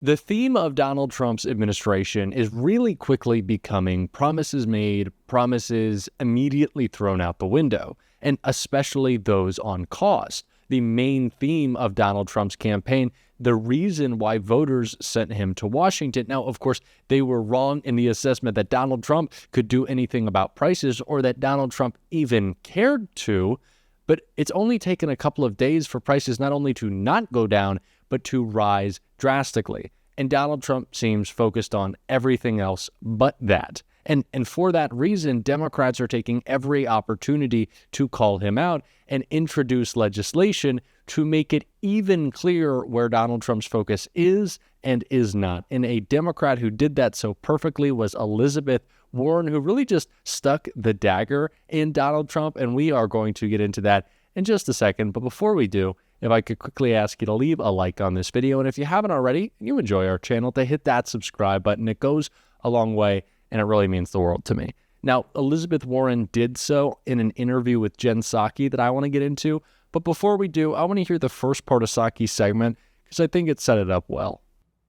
The theme of Donald Trump's administration is really quickly becoming promises made, promises immediately thrown out the window, and especially those on cost. The main theme of Donald Trump's campaign, the reason why voters sent him to Washington. Now, of course, they were wrong in the assessment that Donald Trump could do anything about prices or that Donald Trump even cared to. But it's only taken a couple of days for prices not only to not go down, but to rise drastically. And Donald Trump seems focused on everything else but that. And for that reason, Democrats are taking every opportunity to call him out and introduce legislation to make it even clearer where Donald Trump's focus is and is not. And a Democrat who did that so perfectly was Elizabeth Warren, who really just stuck the dagger in Donald Trump. And we are going to get into that in just a second. But before we do, if I could quickly ask you to leave a like on this video. And if you haven't already, and you enjoy our channel, to hit that subscribe button. It goes a long way, and it really means the world to me. Now, Elizabeth Warren did so in an interview with Jen Psaki that I want to get into. But before we do, I want to hear the first part of Psaki's segment because I think it set it up well.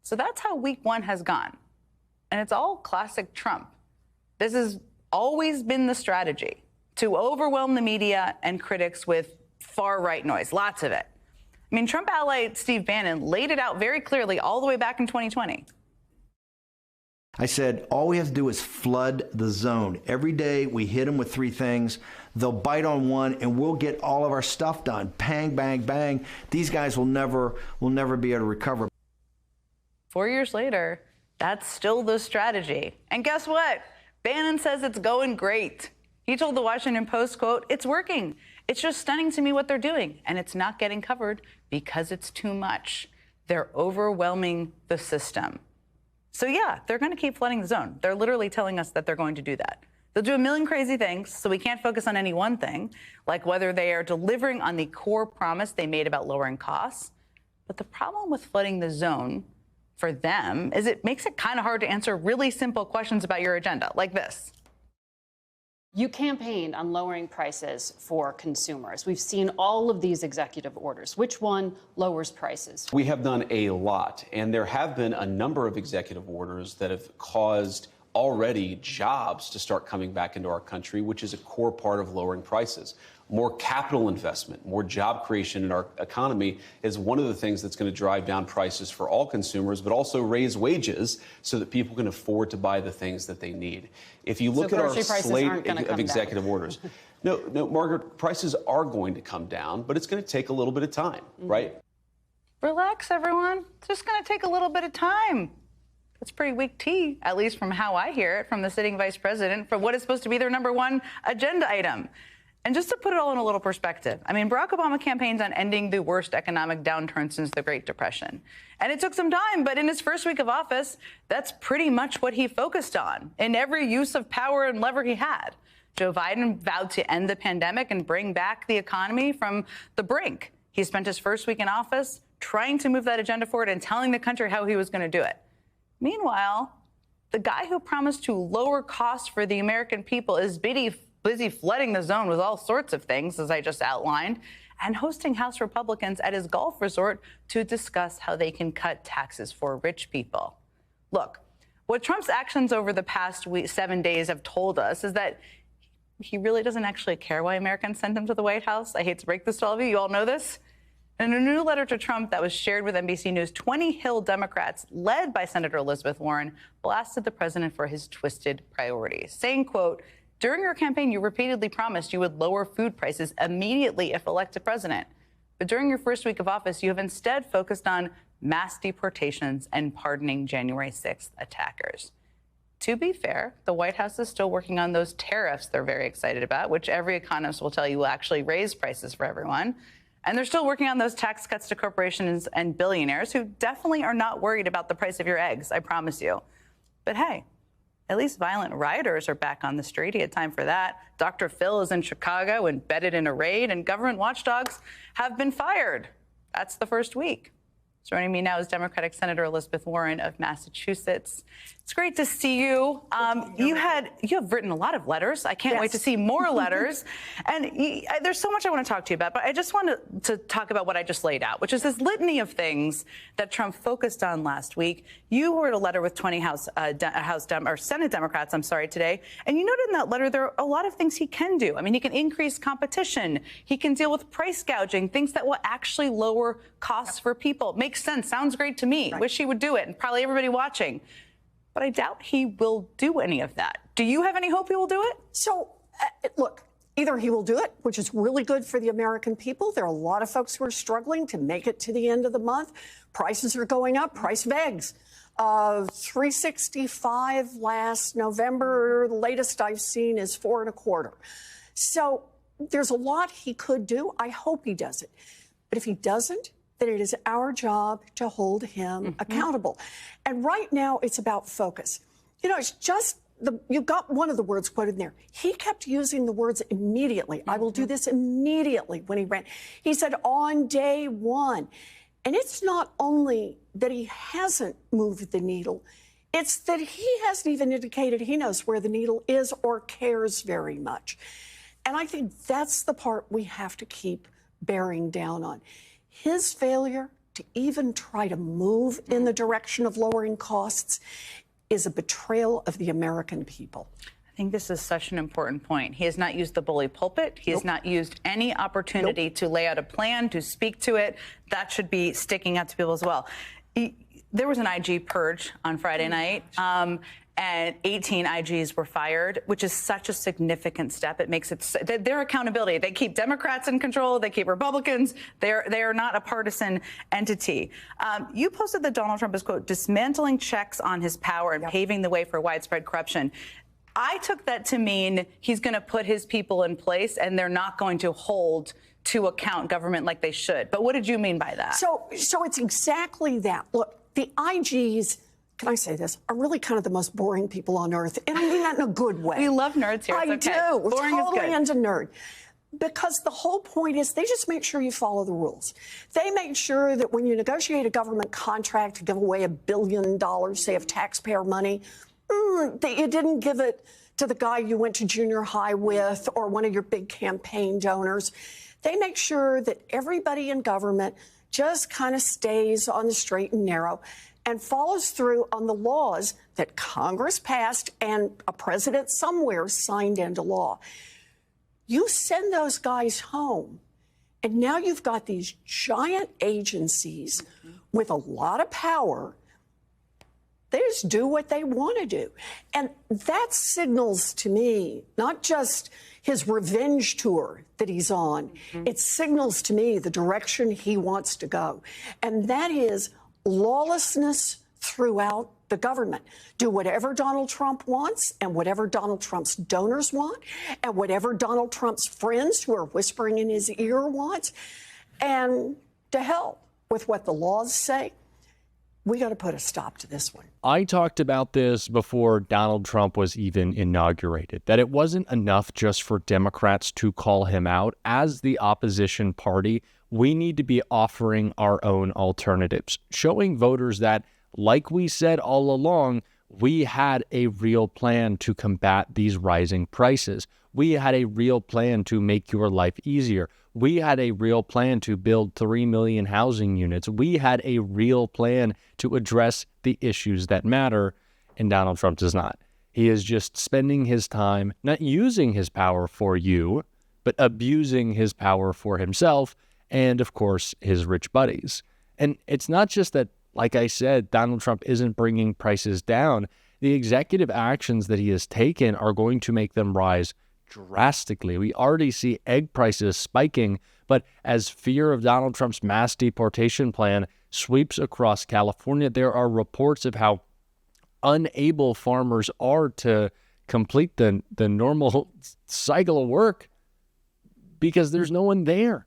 So that's how week one has gone. And it's all classic Trump. This has always been the strategy, to overwhelm the media and critics with far-right noise, lots of it. I mean, Trump ally Steve Bannon laid it out very clearly all the way back in 2020. I said, all we have to do is flood the zone. Every day we hit them with three things. They'll bite on one and we'll get all of our stuff done. Bang, bang, bang. These guys will never be able to recover. 4 years later, that's still the strategy. And guess what? Bannon says it's going great. He told the Washington Post, quote, "It's working. It's just stunning to me what they're doing, and it's not getting covered because it's too much. They're overwhelming the system." So yeah, they're going to keep flooding the zone. They're literally telling us that they're going to do that. They'll do a million crazy things, so we can't focus on any one thing, like whether they are delivering on the core promise they made about lowering costs. But the problem with flooding the zone for them is it makes it kind of hard to answer really simple questions about your agenda, like this. You campaigned on lowering prices for consumers. We've seen all of these executive orders. Which one lowers prices? We have done a lot, and there have been a number of executive orders that have caused already jobs to start coming back into our country, which is a core part of lowering prices. More capital investment, more job creation in our economy is one of the things that's going to drive down prices for all consumers, but also raise wages so that people can afford to buy the things that they need. If you look at our slate of executive orders, no, Margaret, prices are going to come down, but it's going to take a little bit of time, right? Relax, everyone. It's just going to take a little bit of time. It's pretty weak tea, at least from how I hear it from the sitting vice president, for what is supposed to be their number one agenda item. And just to put it all in a little perspective, I mean, Barack Obama campaigns on ending the worst economic downturn since the Great Depression. And it took some time, but in his first week of office, that's pretty much what he focused on in every use of power and lever he had. Joe Biden vowed to end the pandemic and bring back the economy from the brink. He spent his first week in office trying to move that agenda forward and telling the country how he was going to do it. Meanwhile, the guy who promised to lower costs for the American people is busy flooding the zone with all sorts of things, as I just outlined, and hosting House Republicans at his golf resort to discuss how they can cut taxes for rich people. Look, what Trump's actions over the past 7 days have told us is that he really doesn't actually care why Americans sent him to the White House. I hate to break this to all of you. You all know this. In a new letter to Trump that was shared with NBC News, 20 Hill Democrats, led by Senator Elizabeth Warren, blasted the president for his twisted priorities, saying, quote, "During your campaign, you repeatedly promised you would lower food prices immediately if elected president. But during your first week of office, you have instead focused on mass deportations and pardoning January 6th attackers." To be fair, the White House is still working on those tariffs they're very excited about, which every economist will tell you will actually raise prices for everyone. And they're still working on those tax cuts to corporations and billionaires who definitely are not worried about the price of your eggs, I promise you. But hey, at least violent rioters are back on the street. He had time for that. Dr. Phil is in Chicago, embedded in a raid, and government watchdogs have been fired. That's the first week. Joining me now is Democratic Senator Elizabeth Warren of Massachusetts. It's great to see you. You have written a lot of letters. I can't wait to see more letters. And there's so much I want to talk to you about, but I just want to talk about what I just laid out, which is this litany of things that Trump focused on last week. You wrote a letter with 20 Senate Democrats, today, and you noted in that letter there are a lot of things he can do. I mean, he can increase competition. He can deal with price gouging, things that will actually lower costs for people. Makes sense. Sounds great to me. Wish he would do it, and probably everybody watching. But I doubt he will do any of that. Do you have any hope he will do it? So, look, either he will do it, which is really good for the American people. There are a lot of folks who are struggling to make it to the end of the month. Prices are going up. Price of eggs. $3.65 last November. The latest I've seen is $4.25. So there's a lot he could do. I hope he does it. But if he doesn't, then it is our job to hold him accountable. And right now, it's about focus. You know, it's just, you got one of the words quoted in there. He kept using the words immediately. I will do this immediately when he ran. He said on day one. And it's not only that he hasn't moved the needle, it's that he hasn't even indicated he knows where the needle is or cares very much. And I think that's the part we have to keep bearing down on. His failure to even try to move in the direction of lowering costs is a betrayal of the American people. I think this is such an important point. He has not used the bully pulpit. He has not used any opportunity to lay out a plan, to speak to it. That should be sticking out to people as well. There was an IG purge on Friday night. And 18 IGs were fired, which is such a significant step. It makes it their accountability. They keep Democrats in control. They keep Republicans. They are not a partisan entity. You posted that Donald Trump is, quote, dismantling checks on his power and paving the way for widespread corruption. I took that to mean he's going to put his people in place and they're not going to hold to account government like they should. But what did you mean by that? So it's exactly that. Look, the IGs, can I say this, are really kind of the most boring people on earth. And I mean that in a good way. We love nerds here. It's okay. Do. Boring totally is good. Into nerd. Because the whole point is they just make sure you follow the rules. They make sure that when you negotiate a government contract to give away $1 billion, say, of taxpayer money, you didn't give it to the guy you went to junior high with or one of your big campaign donors. They make sure that everybody in government just kind of stays on the straight and narrow and follows through on the laws that Congress passed and a president somewhere signed into law. You send those guys home, and now you've got these giant agencies with a lot of power. They just do what they want to do. And that signals to me, not just his revenge tour that he's on, it signals to me the direction he wants to go. And that is lawlessness throughout the government. Do whatever Donald Trump wants and whatever Donald Trump's donors want and whatever Donald Trump's friends who are whispering in his ear want. And to hell with what the laws say. We got to put a stop to this one. I talked about this before Donald Trump was even inaugurated, that it wasn't enough just for Democrats to call him out. As the opposition party, we need to be offering our own alternatives, showing voters that, like we said all along, we had a real plan to combat these rising prices. We had a real plan to make your life easier. We had a real plan to build 3 million housing units. We had a real plan to address the issues that matter, and Donald Trump does not. He is just spending his time not using his power for you, but abusing his power for himself and, of course, his rich buddies. And it's not just that, like I said, Donald Trump isn't bringing prices down. The executive actions that he has taken are going to make them rise drastically. We already see egg prices spiking, but as fear of Donald Trump's mass deportation plan sweeps across California, there are reports of how unable farmers are to complete the normal cycle of work because there's no one there.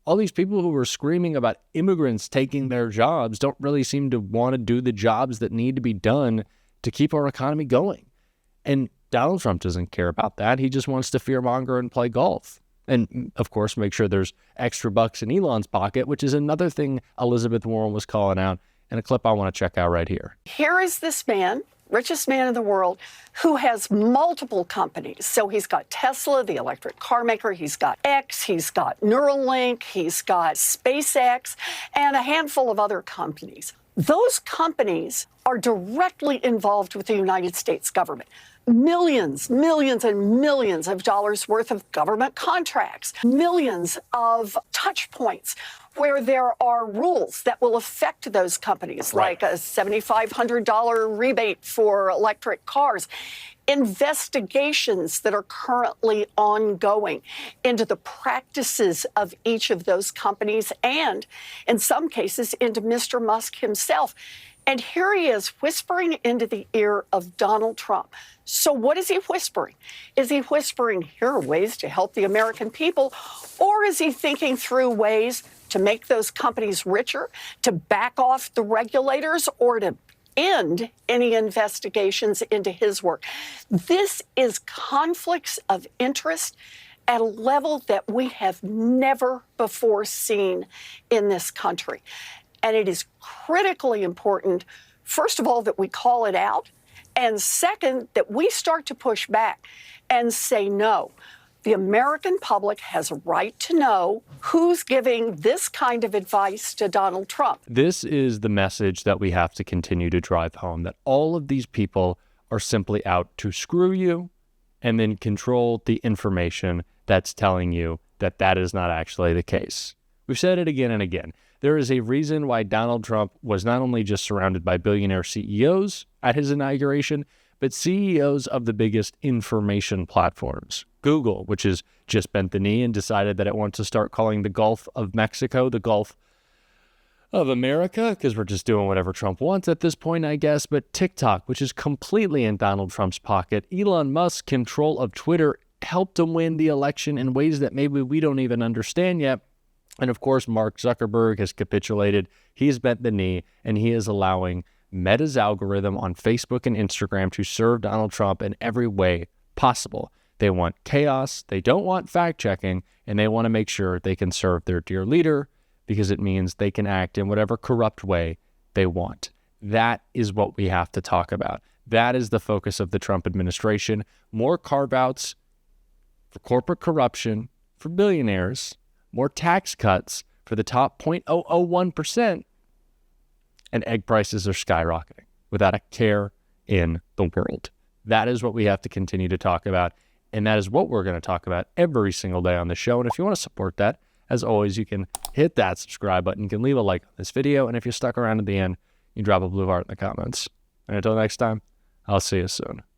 All these people who were screaming about immigrants taking their jobs don't really seem to want to do the jobs that need to be done to keep our economy going. And Donald Trump doesn't care about that. He just wants to fearmonger and play golf. And of course, make sure there's extra bucks in Elon's pocket, which is another thing Elizabeth Warren was calling out in a clip I want to check out right here. Here is this man, richest man in the world, who has multiple companies. So he's got Tesla, the electric car maker, he's got X, he's got Neuralink, he's got SpaceX, and a handful of other companies. Those companies are directly involved with the United States government. Millions and millions of dollars worth of government contracts, millions of touch points where there are rules that will affect those companies, like a $7,500 rebate for electric cars, investigations that are currently ongoing into the practices of each of those companies and, in some cases, into Mr. Musk himself. And here he is whispering into the ear of Donald Trump. So what is he whispering? Is he whispering, here are ways to help the American people? Or is he thinking through ways to make those companies richer, to back off the regulators, or to end any investigations into his work? This is conflicts of interest at a level that we have never before seen in this country. And it is critically important, first of all, that we call it out, and second, that we start to push back and say no. The American public has a right to know who's giving this kind of advice to Donald Trump. This is the message that we have to continue to drive home, that all of these people are simply out to screw you and then control the information that's telling you that that is not actually the case. We've said it again and again. There is a reason why Donald Trump was not only just surrounded by billionaire CEOs at his inauguration, but CEOs of the biggest information platforms. Google, which has just bent the knee and decided that it wants to start calling the Gulf of Mexico the Gulf of America, because we're just doing whatever Trump wants at this point, I guess. But TikTok, which is completely in Donald Trump's pocket. Elon Musk's control of Twitter helped him win the election in ways that maybe we don't even understand yet. And of course, Mark Zuckerberg has capitulated. He's bent the knee, and he is allowing Meta's algorithm on Facebook and Instagram to serve Donald Trump in every way possible. They want chaos, they don't want fact-checking, and they want to make sure they can serve their dear leader because it means they can act in whatever corrupt way they want. That is what we have to talk about. That is the focus of the Trump administration. More carve-outs for corporate corruption for billionaires, more tax cuts for the top 0.001%, and egg prices are skyrocketing without a care in the world. That is what we have to continue to talk about, and that is what we're going to talk about every single day on the show. And if you want to support that, as always, you can hit that subscribe button. You can leave a like on this video, and if you're stuck around at the end, you can drop a blue heart in the comments. And until next time, I'll see you soon.